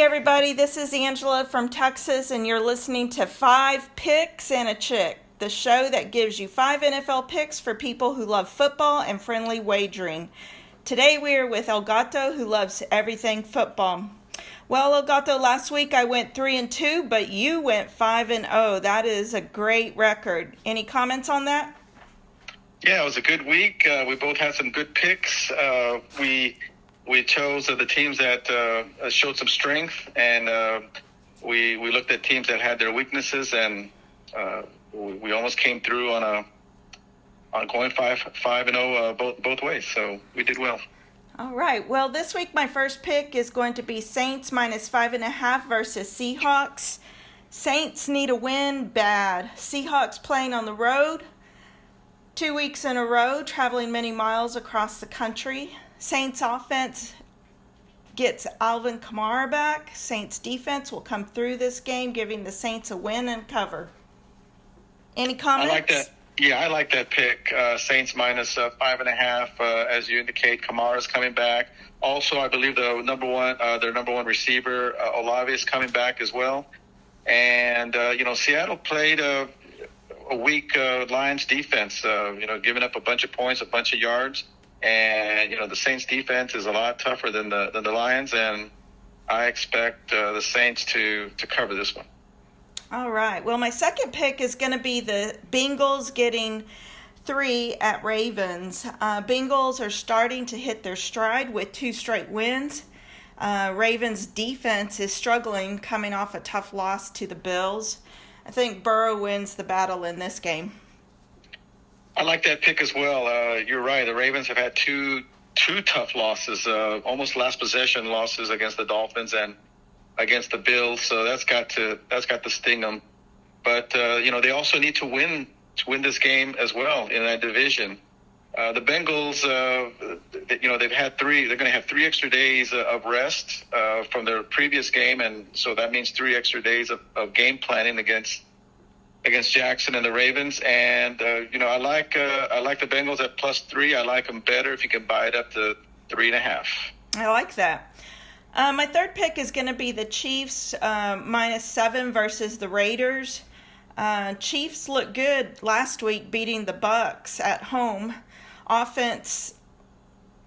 everybody. This is Angela from Texas, and you're listening to 5 Picks and a Chick, the show that gives you 5 NFL picks for people who love football and friendly wagering. Today we are with El Gato, who loves everything football. Well, El Gato, last week I went 3-2, but you went 5-0. That is a great record. Any comments on that? Yeah, it was a good week. We both had some good picks. We chose the teams that showed some strength, and we looked at teams that had their weaknesses, and we almost came through on going 5-0 both ways. So we did well. All right. Well, this week my first pick is going to be Saints minus 5.5 versus Seahawks. Saints need a win bad. Seahawks playing on the road 2 weeks in a row, traveling many miles across the country. Saints offense gets Alvin Kamara back. Saints defense will come through this game, giving the Saints a win and cover. Any comments? I like that. Yeah, I like that pick. Saints minus 5.5. As you indicate, Kamara's coming back. Also, I believe their number one receiver, Olave, is coming back as well. And Seattle played a weak Lions defense. Giving up a bunch of points, a bunch of yards. And, the Saints defense is a lot tougher than the Lions, and I expect the Saints to cover this one. All right. Well, my second pick is going to be the Bengals getting 3 at Ravens. Bengals are starting to hit their stride with 2 straight wins. Ravens defense is struggling, coming off a tough loss to the Bills. I think Burrow wins the battle in this game. I like that pick as well. You're right. The Ravens have had two tough losses, almost last possession losses against the Dolphins and against the Bills. So that's got to sting them. But they also need to win this game as well in that division. The Bengals, they've had 3. They're going to have 3 extra days of rest from their previous game, and so that means 3 extra days of game planning against Jackson and the Ravens. And I like the Bengals at +3. I like them better if you can buy it up to 3.5. I like that. My third pick is going to be the Chiefs -7 versus the Raiders. Chiefs looked good last week, beating the Bucs at home. Offense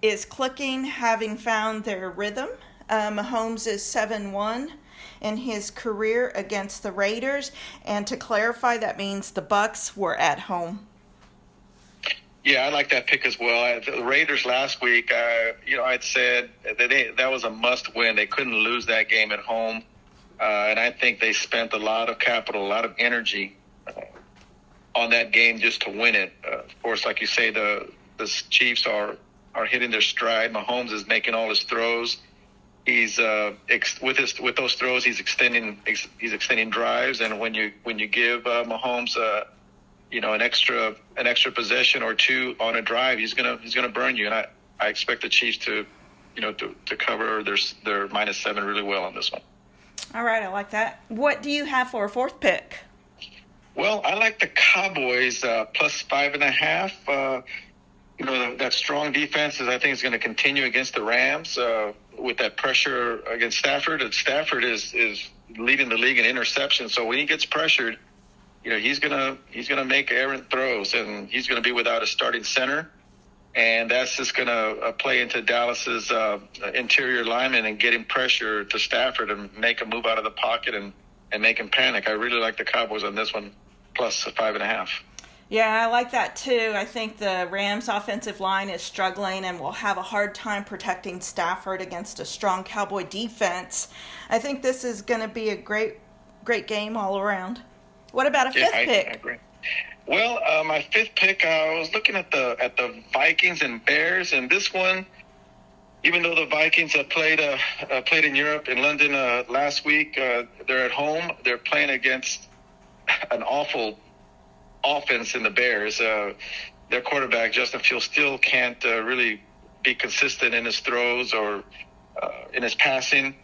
is clicking, having found their rhythm. Mahomes is 7-1 in his career against the Raiders, and to clarify, that means the Bucs were at home. Yeah, I like that pick as well. The Raiders last week, I'd said that was a must-win. They couldn't lose that game at home, and I think they spent a lot of capital, a lot of energy on that game just to win it. Of course, like you say, the Chiefs are hitting their stride. Mahomes is making all his throws. He's with those throws, he's extending drives, and when you give Mahomes an extra possession or 2 on a drive, he's gonna burn you. And I expect the Chiefs to cover their -7 really well on this one. All right, I like that. What do you have for a fourth pick? Well, I like the Cowboys +5.5. That strong defense I think is going to continue against the Rams with that pressure against Stafford. And Stafford is leading the league in interceptions. So when he gets pressured, he's gonna make errant throws, and he's going to be without a starting center. And that's just going to play into Dallas's interior lineman and get him pressure to Stafford and make him move out of the pocket and make him panic. I really like the Cowboys on this one +5.5. Yeah, I like that too. I think the Rams' offensive line is struggling and will have a hard time protecting Stafford against a strong Cowboy defense. I think this is going to be a great game all around. What about a fifth pick? I agree. Well, my fifth pick, I was looking at the Vikings and Bears, and this one, even though the Vikings played in Europe, in London last week, they're at home. They're playing against an awful offense in the Bears. Their quarterback, Justin Fields, still can't really be consistent in his throws or in his passing.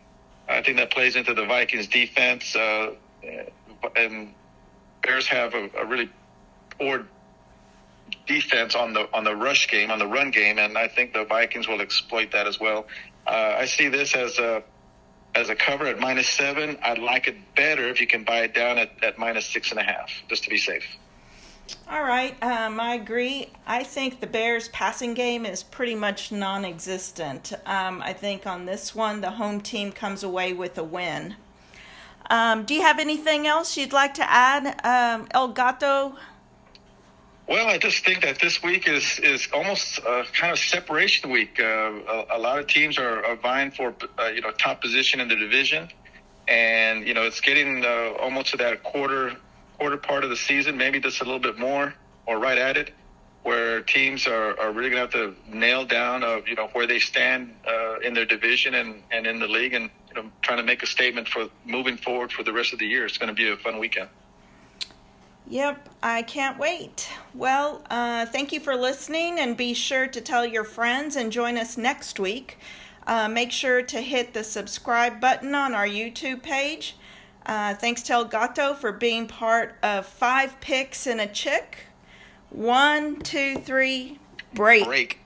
I think that plays into the Vikings defense. And Bears have a really poor defense on the rush game, on the run game, and I think the Vikings will exploit that as well. I see this as as a cover at -7. I'd like it better if you can buy it down at -6.5, just to be safe. All right, I agree. I think the Bears' passing game is pretty much non-existent. I think on this one, the home team comes away with a win. Do you have anything else you'd like to add, El Gato? Well, I just think that this week is almost kind of separation week. A lot of teams are vying for top position in the division, and it's getting almost to that quarter part of the season, maybe just a little bit more or right at it, where teams are really going to have to nail down where they stand in their division and in the league, and trying to make a statement for moving forward for the rest of the year. It's going to be a fun weekend. Yep, I can't wait. Well, thank you for listening, and be sure to tell your friends and join us next week. Make sure to hit the subscribe button on our YouTube page. Thanks to El Gato for being part of 5 Picks and a Chick. 1, 2, 3, break.